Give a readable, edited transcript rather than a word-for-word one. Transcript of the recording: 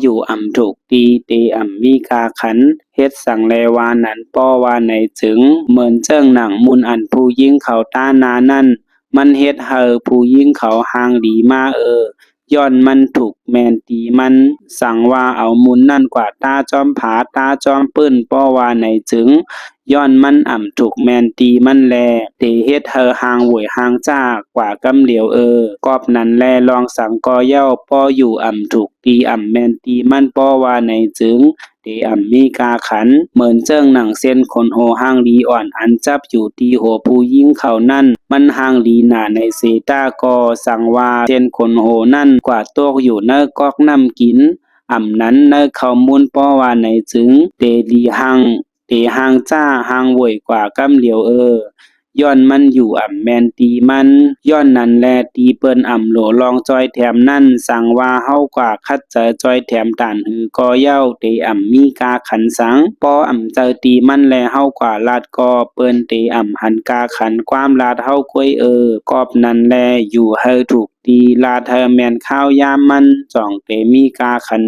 อยู่ถูกตีเตมีกาขันเฮ็ดสังแลวานั้นป้อว่าไหนจึงเหมือนเจิ้งหนังมุนผู้ยิ่งเขาต้านานั่นมันเฮ็ดผู้ยิ่งเขาห่างดีมาย้อนมันถูกแมนตีมันสั่งว่าเอามุนนั่นกว่าตาจอมผาตาจอมปื้นป้อว่าไหนจึงย้อนมันถูกแมนตีมันแลเตเฮ็ดห่างหวยห่างจ้ากว่ากำเหลียวกอบนั้นแลลองสังกอเย้าป้ออยู่ถูกตีแมนตีมันป้อว่าไหนจึงเตมีกาขันเหมือนเจิ้งหนังเส้นขนโหห่างลีอ่อนอันจับอยู่ตีหัวผู้ยิ่งเขานั่นมันห่างลีหนาในเซตากอสั่งว่าเส้นขนโหนั่นกว่าตกอยู่เนกอกน้ำกินนั้นเนเขามุนป้อว่าไหนจึงเตลีหังเตหางจ้าหางหวยกว่ากำเหลียวย้อนมันอยู่แมนตีมันย้อนนั้นแลตีเปิ้นโหลลองจอยแถมนั่นสั่งว่าเฮากว่าคัดเจอจอยแถมตานหือกอเย้าเตมีกาขันสังป้อเจอตีมันแลเฮากว่าลาดกอเปิ้นเตหันกาขันความลาดเฮากวยกอบนั้นแลอยู่ถูกตีลาดแมนข้าวยามมันจ่องเตมีกาขัน